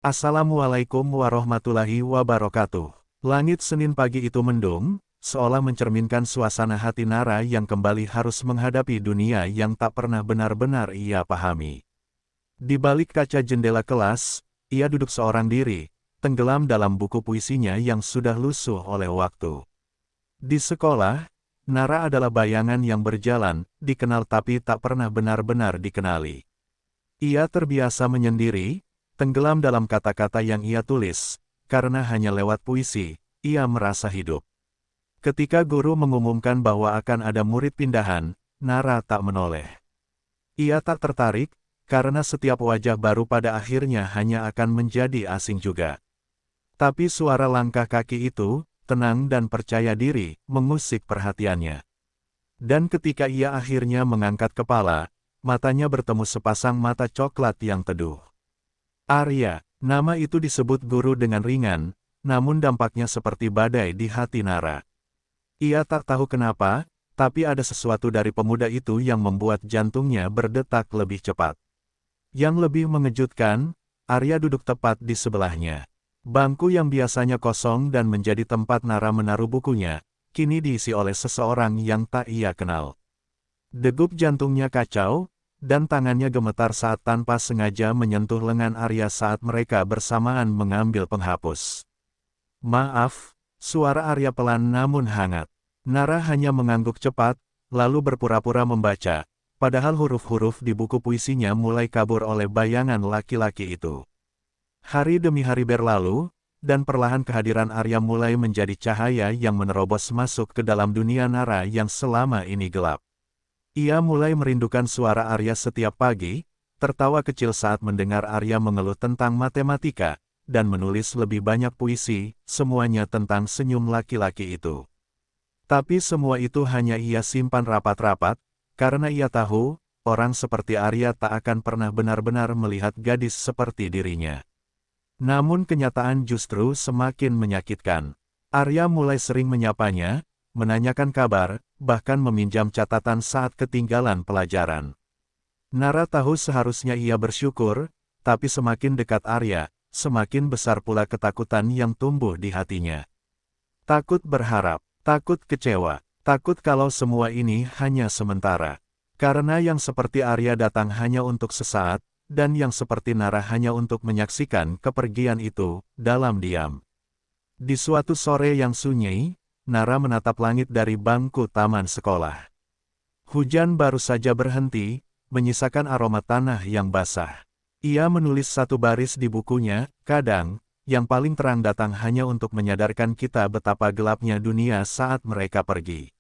Assalamualaikum warahmatullahi wabarakatuh. Langit Senin pagi itu mendung, seolah mencerminkan suasana hati Nara yang kembali harus menghadapi dunia yang tak pernah benar-benar ia pahami. Di balik kaca jendela kelas, ia duduk seorang diri, tenggelam dalam buku puisinya yang sudah lusuh oleh waktu. Di sekolah, Nara adalah bayangan yang berjalan, dikenal tapi tak pernah benar-benar dikenali. Ia terbiasa menyendiri, tenggelam dalam kata-kata yang ia tulis, karena hanya lewat puisi, ia merasa hidup. Ketika guru mengumumkan bahwa akan ada murid pindahan, Nara tak menoleh. Ia tak tertarik, karena setiap wajah baru pada akhirnya hanya akan menjadi asing juga. Tapi suara langkah kaki itu, tenang dan percaya diri, mengusik perhatiannya. Dan ketika ia akhirnya mengangkat kepala, matanya bertemu sepasang mata coklat yang teduh. Arya, nama itu disebut guru dengan ringan, namun dampaknya seperti badai di hati Nara. Ia tak tahu kenapa, tapi ada sesuatu dari pemuda itu yang membuat jantungnya berdetak lebih cepat. Yang lebih mengejutkan, Arya duduk tepat di sebelahnya. Bangku yang biasanya kosong dan menjadi tempat Nara menaruh bukunya, kini diisi oleh seseorang yang tak ia kenal. Degup jantungnya kacau, dan tangannya gemetar saat tanpa sengaja menyentuh lengan Arya saat mereka bersamaan mengambil penghapus. "Maaf," suara Arya pelan namun hangat. Nara hanya mengangguk cepat, lalu berpura-pura membaca, padahal huruf-huruf di buku puisinya mulai kabur oleh bayangan laki-laki itu. Hari demi hari berlalu, dan perlahan kehadiran Arya mulai menjadi cahaya yang menerobos masuk ke dalam dunia Nara yang selama ini gelap. Ia mulai merindukan suara Arya setiap pagi, tertawa kecil saat mendengar Arya mengeluh tentang matematika, dan menulis lebih banyak puisi, semuanya tentang senyum laki-laki itu. Tapi semua itu hanya ia simpan rapat-rapat, karena ia tahu, orang seperti Arya tak akan pernah benar-benar melihat gadis seperti dirinya. Namun kenyataan justru semakin menyakitkan. Arya mulai sering menyapanya, menanyakan kabar, bahkan meminjam catatan saat ketinggalan pelajaran. Nara tahu seharusnya ia bersyukur, tapi semakin dekat Arya, semakin besar pula ketakutan yang tumbuh di hatinya. Takut berharap, takut kecewa, takut kalau semua ini hanya sementara. Karena yang seperti Arya datang hanya untuk sesaat, dan yang seperti Nara hanya untuk menyaksikan kepergian itu, dalam diam. Di suatu sore yang sunyi, Nara menatap langit dari bangku taman sekolah. Hujan baru saja berhenti, menyisakan aroma tanah yang basah. Ia menulis satu baris di bukunya, "Kadang, yang paling terang datang hanya untuk menyadarkan kita betapa gelapnya dunia saat mereka pergi."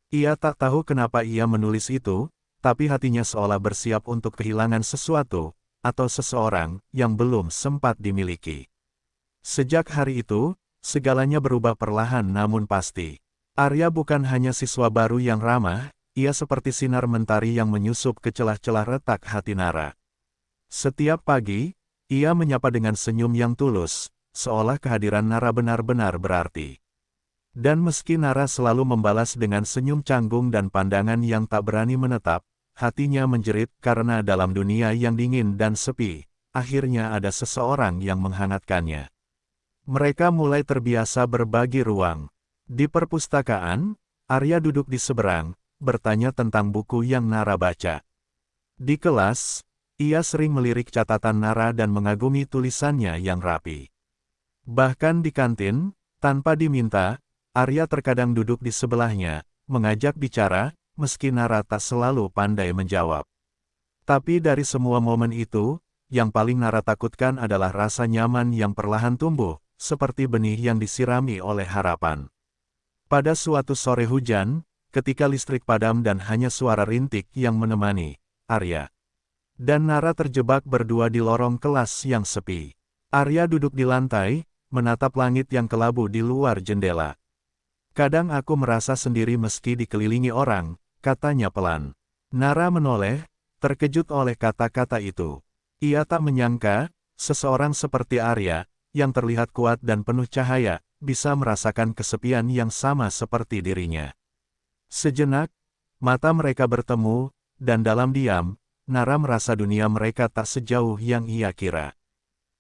Ia tak tahu kenapa ia menulis itu, tapi hatinya seolah bersiap untuk kehilangan sesuatu, atau seseorang, yang belum sempat dimiliki. Sejak hari itu, segalanya berubah perlahan namun pasti. Arya bukan hanya siswa baru yang ramah, ia seperti sinar mentari yang menyusup ke celah-celah retak hati Nara. Setiap pagi, ia menyapa dengan senyum yang tulus, seolah kehadiran Nara benar-benar berarti. Dan meski Nara selalu membalas dengan senyum canggung dan pandangan yang tak berani menetap, hatinya menjerit karena dalam dunia yang dingin dan sepi, akhirnya ada seseorang yang menghangatkannya. Mereka mulai terbiasa berbagi ruang. Di perpustakaan, Arya duduk di seberang, bertanya tentang buku yang Nara baca. Di kelas, ia sering melirik catatan Nara dan mengagumi tulisannya yang rapi. Bahkan di kantin, tanpa diminta, Arya terkadang duduk di sebelahnya, mengajak bicara, meski Nara tak selalu pandai menjawab. Tapi dari semua momen itu, yang paling Nara takutkan adalah rasa nyaman yang perlahan tumbuh, seperti benih yang disirami oleh harapan. Pada suatu sore hujan, ketika listrik padam dan hanya suara rintik yang menemani, Arya dan Nara terjebak berdua di lorong kelas yang sepi. Arya duduk di lantai, menatap langit yang kelabu di luar jendela. "Kadang aku merasa sendiri meski dikelilingi orang," katanya pelan. Nara menoleh, terkejut oleh kata-kata itu. Ia tak menyangka, seseorang seperti Arya, yang terlihat kuat dan penuh cahaya, bisa merasakan kesepian yang sama seperti dirinya. Sejenak, mata mereka bertemu, dan dalam diam, Nara merasa dunia mereka tak sejauh yang ia kira.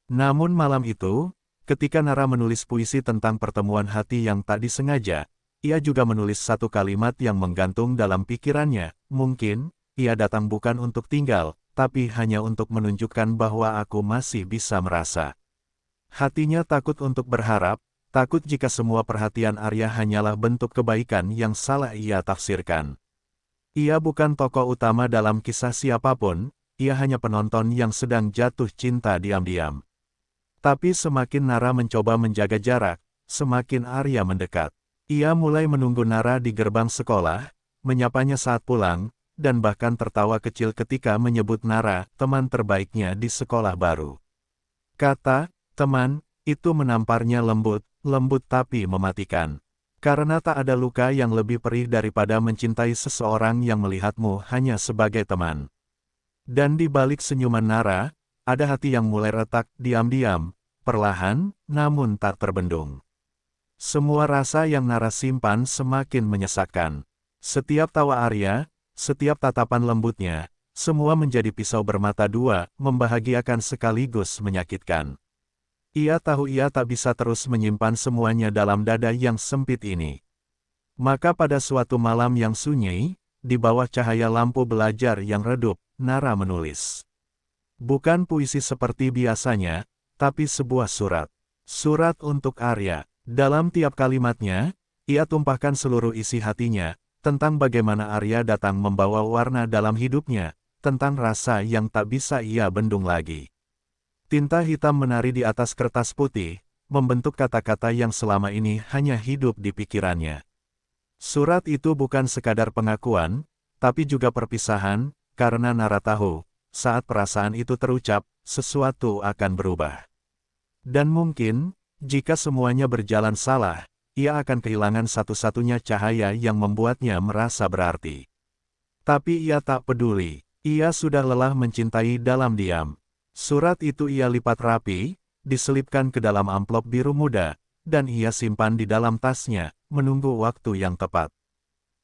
Namun malam itu, ketika Nara menulis puisi tentang pertemuan hati yang tak disengaja, ia juga menulis satu kalimat yang menggantung dalam pikirannya. Mungkin, ia datang bukan untuk tinggal, tapi hanya untuk menunjukkan bahwa aku masih bisa merasa. Hatinya takut untuk berharap, takut jika semua perhatian Arya hanyalah bentuk kebaikan yang salah ia tafsirkan. Ia bukan tokoh utama dalam kisah siapapun, ia hanya penonton yang sedang jatuh cinta diam-diam. Tapi semakin Nara mencoba menjaga jarak, semakin Arya mendekat. Ia mulai menunggu Nara di gerbang sekolah, menyapanya saat pulang, dan bahkan tertawa kecil ketika menyebut Nara, teman terbaiknya di sekolah baru. Kata, teman, itu menamparnya lembut, lembut tapi mematikan. Karena tak ada luka yang lebih perih daripada mencintai seseorang yang melihatmu hanya sebagai teman. Dan di balik senyuman Nara, ada hati yang mulai retak, diam-diam, perlahan, namun tak terbendung. Semua rasa yang Nara simpan semakin menyesakkan. Setiap tawa Arya, setiap tatapan lembutnya, semua menjadi pisau bermata dua, membahagiakan sekaligus menyakitkan. Ia tahu ia tak bisa terus menyimpan semuanya dalam dada yang sempit ini. Maka pada suatu malam yang sunyi, di bawah cahaya lampu belajar yang redup, Nara menulis. Bukan puisi seperti biasanya, tapi sebuah surat. Surat untuk Arya. Dalam tiap kalimatnya, ia tumpahkan seluruh isi hatinya, tentang bagaimana Arya datang membawa warna dalam hidupnya, tentang rasa yang tak bisa ia bendung lagi. Tinta hitam menari di atas kertas putih, membentuk kata-kata yang selama ini hanya hidup di pikirannya. Surat itu bukan sekadar pengakuan, tapi juga perpisahan, karena Nara tahu, saat perasaan itu terucap, sesuatu akan berubah. Dan mungkin, jika semuanya berjalan salah, ia akan kehilangan satu-satunya cahaya yang membuatnya merasa berarti. Tapi ia tak peduli, ia sudah lelah mencintai dalam diam. Surat itu ia lipat rapi, diselipkan ke dalam amplop biru muda, dan ia simpan di dalam tasnya, menunggu waktu yang tepat.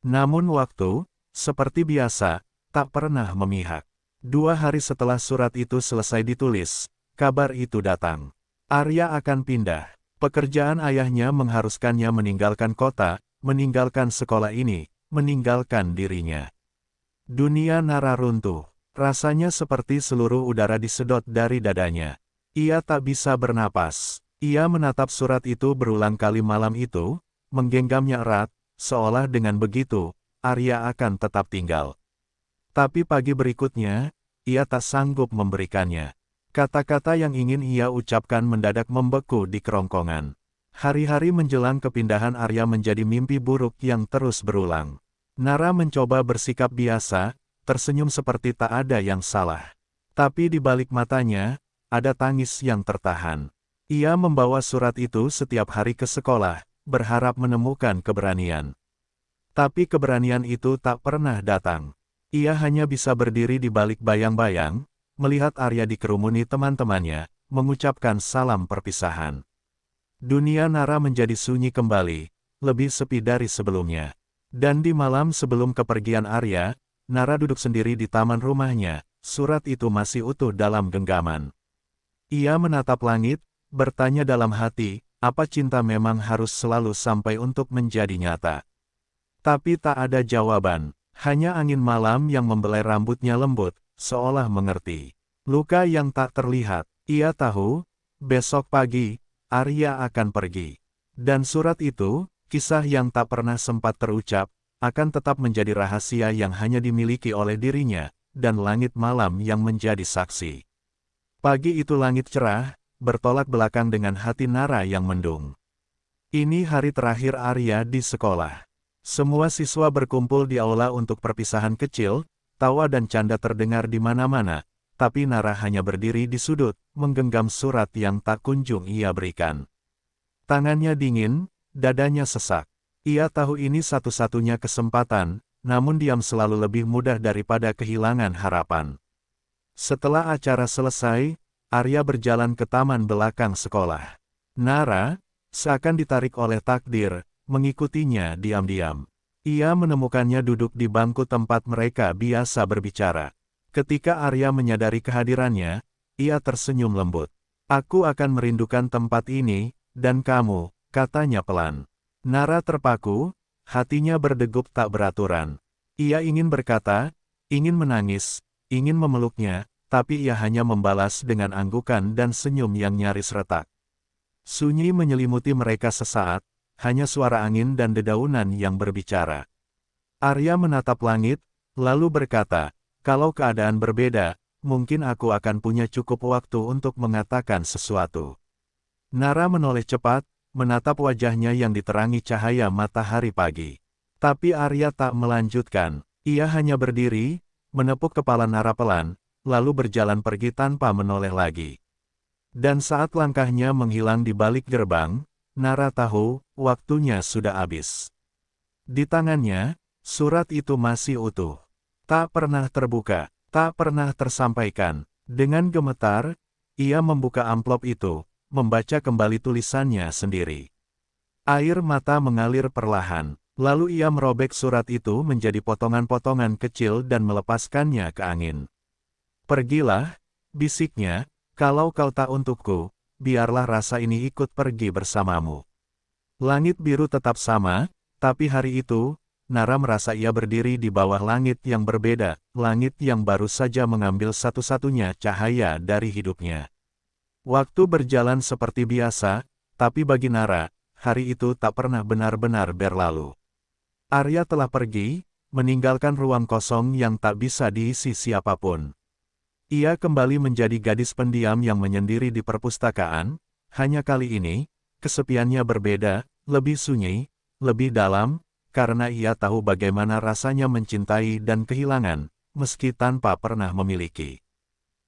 Namun waktu, seperti biasa, tak pernah memihak. 2 hari setelah surat itu selesai ditulis, kabar itu datang. Arya akan pindah. Pekerjaan ayahnya mengharuskannya meninggalkan kota, meninggalkan sekolah ini, meninggalkan dirinya. Dunia Nara runtuh. Rasanya seperti seluruh udara disedot dari dadanya. Ia tak bisa bernapas. Ia menatap surat itu berulang kali malam itu, menggenggamnya erat, seolah dengan begitu, Arya akan tetap tinggal. Tapi pagi berikutnya, ia tak sanggup memberikannya. Kata-kata yang ingin ia ucapkan mendadak membeku di kerongkongan. Hari-hari menjelang kepindahan Arya menjadi mimpi buruk yang terus berulang. Nara mencoba bersikap biasa, tersenyum seperti tak ada yang salah. Tapi di balik matanya, ada tangis yang tertahan. Ia membawa surat itu setiap hari ke sekolah, berharap menemukan keberanian. Tapi keberanian itu tak pernah datang. Ia hanya bisa berdiri di balik bayang-bayang, melihat Arya dikerumuni teman-temannya, mengucapkan salam perpisahan. Dunia Nara menjadi sunyi kembali, lebih sepi dari sebelumnya. Dan di malam sebelum kepergian Arya, Nara duduk sendiri di taman rumahnya, surat itu masih utuh dalam genggaman. Ia menatap langit, bertanya dalam hati, apa cinta memang harus selalu sampai untuk menjadi nyata? Tapi tak ada jawaban, hanya angin malam yang membelai rambutnya lembut, seolah mengerti. Luka yang tak terlihat, ia tahu, besok pagi, Arya akan pergi. Dan surat itu, kisah yang tak pernah sempat terucap, akan tetap menjadi rahasia yang hanya dimiliki oleh dirinya, dan langit malam yang menjadi saksi. Pagi itu langit cerah, bertolak belakang dengan hati Nara yang mendung. Ini hari terakhir Arya di sekolah. Semua siswa berkumpul di aula untuk perpisahan kecil, tawa dan canda terdengar di mana-mana, tapi Nara hanya berdiri di sudut, menggenggam surat yang tak kunjung ia berikan. Tangannya dingin, dadanya sesak. Ia tahu ini satu-satunya kesempatan, namun diam selalu lebih mudah daripada kehilangan harapan. Setelah acara selesai, Arya berjalan ke taman belakang sekolah. Nara, seakan ditarik oleh takdir, mengikutinya diam-diam. Ia menemukannya duduk di bangku tempat mereka biasa berbicara. Ketika Arya menyadari kehadirannya, ia tersenyum lembut. Aku akan merindukan tempat ini, dan kamu, katanya pelan. Nara terpaku, hatinya berdegup tak beraturan. Ia ingin berkata, ingin menangis, ingin memeluknya, tapi ia hanya membalas dengan anggukan dan senyum yang nyaris retak. Sunyi menyelimuti mereka sesaat, hanya suara angin dan dedaunan yang berbicara. Arya menatap langit, lalu berkata, kalau keadaan berbeda, mungkin aku akan punya cukup waktu untuk mengatakan sesuatu. Nara menoleh cepat, menatap wajahnya yang diterangi cahaya matahari pagi. Tapi Arya tak melanjutkan, ia hanya berdiri, menepuk kepala Nara pelan, lalu berjalan pergi tanpa menoleh lagi. Dan saat langkahnya menghilang di balik gerbang, Nara tahu, waktunya sudah habis. Di tangannya, surat itu masih utuh. Tak pernah terbuka, tak pernah tersampaikan. Dengan gemetar, ia membuka amplop itu, membaca kembali tulisannya sendiri. Air mata mengalir perlahan, lalu ia merobek surat itu menjadi potongan-potongan kecil dan melepaskannya ke angin. Pergilah, bisiknya, kalau kau tak untukku, biarlah rasa ini ikut pergi bersamamu. Langit biru tetap sama, tapi hari itu, Nara merasa ia berdiri di bawah langit yang berbeda, langit yang baru saja mengambil satu-satunya cahaya dari hidupnya. Waktu berjalan seperti biasa, tapi bagi Nara, hari itu tak pernah benar-benar berlalu. Arya telah pergi, meninggalkan ruang kosong yang tak bisa diisi siapapun. Ia kembali menjadi gadis pendiam yang menyendiri di perpustakaan, hanya kali ini, kesepiannya berbeda, lebih sunyi, lebih dalam, karena ia tahu bagaimana rasanya mencintai dan kehilangan, meski tanpa pernah memiliki.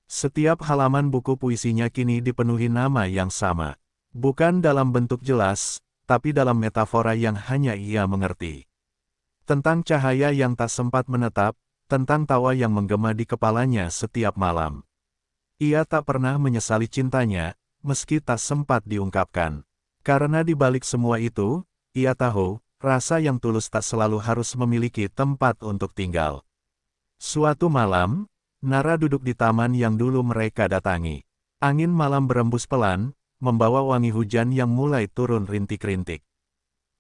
Setiap halaman buku puisinya kini dipenuhi nama yang sama. Bukan dalam bentuk jelas, tapi dalam metafora yang hanya ia mengerti. Tentang cahaya yang tak sempat menetap, tentang tawa yang menggema di kepalanya setiap malam. Ia tak pernah menyesali cintanya, meski tak sempat diungkapkan. Karena di balik semua itu, ia tahu, rasa yang tulus tak selalu harus memiliki tempat untuk tinggal. Suatu malam, Nara duduk di taman yang dulu mereka datangi. Angin malam berembus pelan, membawa wangi hujan yang mulai turun rintik-rintik.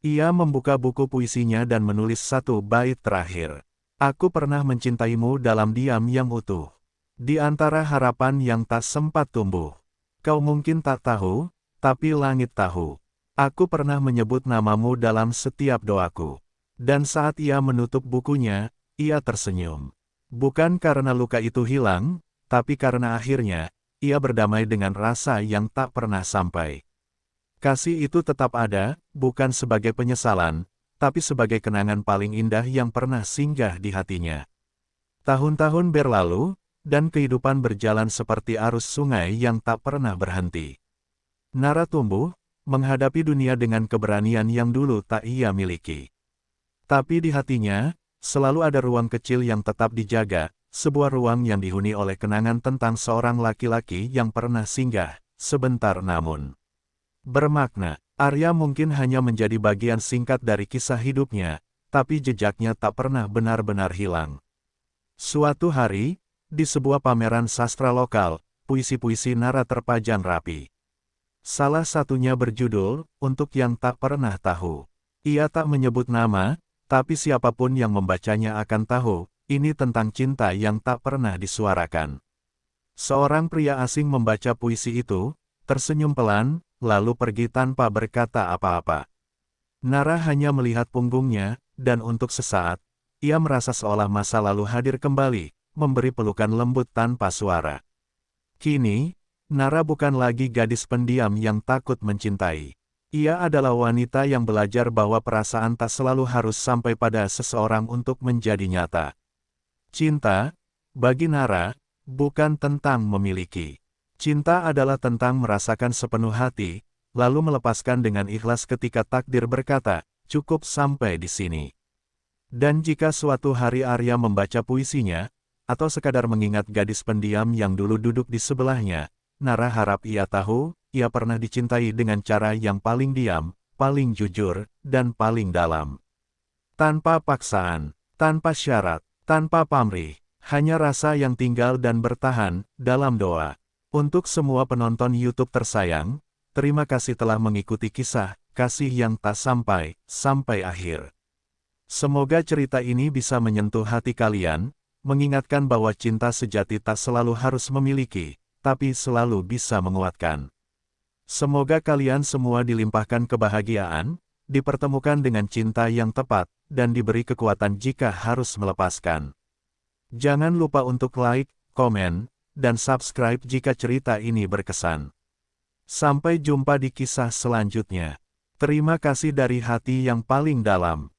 Ia membuka buku puisinya dan menulis satu bait terakhir. Aku pernah mencintaimu dalam diam yang utuh. Di antara harapan yang tak sempat tumbuh. Kau mungkin tak tahu, tapi langit tahu. Aku pernah menyebut namamu dalam setiap doaku. Dan saat ia menutup bukunya, ia tersenyum. Bukan karena luka itu hilang, tapi karena akhirnya, ia berdamai dengan rasa yang tak pernah sampai. Kasih itu tetap ada, bukan sebagai penyesalan, tapi sebagai kenangan paling indah yang pernah singgah di hatinya. Tahun-tahun berlalu, dan kehidupan berjalan seperti arus sungai yang tak pernah berhenti. Nara tumbuh, menghadapi dunia dengan keberanian yang dulu tak ia miliki. Tapi di hatinya, selalu ada ruang kecil yang tetap dijaga, sebuah ruang yang dihuni oleh kenangan tentang seorang laki-laki yang pernah singgah, sebentar namun bermakna. Arya mungkin hanya menjadi bagian singkat dari kisah hidupnya, tapi jejaknya tak pernah benar-benar hilang. Suatu hari, di sebuah pameran sastra lokal, puisi-puisi Nara terpajang rapi. Salah satunya berjudul, Untuk Yang Tak Pernah Tahu. Ia tak menyebut nama, tapi siapapun yang membacanya akan tahu, ini tentang cinta yang tak pernah disuarakan. Seorang pria asing membaca puisi itu, tersenyum pelan, lalu pergi tanpa berkata apa-apa. Nara hanya melihat punggungnya, dan untuk sesaat, ia merasa seolah masa lalu hadir kembali, memberi pelukan lembut tanpa suara. Kini, Nara bukan lagi gadis pendiam yang takut mencintai. Ia adalah wanita yang belajar bahwa perasaan tak selalu harus sampai pada seseorang untuk menjadi nyata. Cinta, bagi Nara, bukan tentang memiliki. Cinta adalah tentang merasakan sepenuh hati, lalu melepaskan dengan ikhlas ketika takdir berkata, cukup sampai di sini. Dan jika suatu hari Arya membaca puisinya, atau sekadar mengingat gadis pendiam yang dulu duduk di sebelahnya, Nara harap ia tahu, ia pernah dicintai dengan cara yang paling diam, paling jujur, dan paling dalam. Tanpa paksaan, tanpa syarat, tanpa pamrih, hanya rasa yang tinggal dan bertahan, dalam doa. Untuk semua penonton YouTube tersayang, terima kasih telah mengikuti kisah kasih yang tak sampai akhir. Semoga cerita ini bisa menyentuh hati kalian, mengingatkan bahwa cinta sejati tak selalu harus memiliki, tapi selalu bisa menguatkan. Semoga kalian semua dilimpahkan kebahagiaan, dipertemukan dengan cinta yang tepat, dan diberi kekuatan jika harus melepaskan. Jangan lupa untuk like, komen, dan subscribe jika cerita ini berkesan. Sampai jumpa di kisah selanjutnya. Terima kasih dari hati yang paling dalam.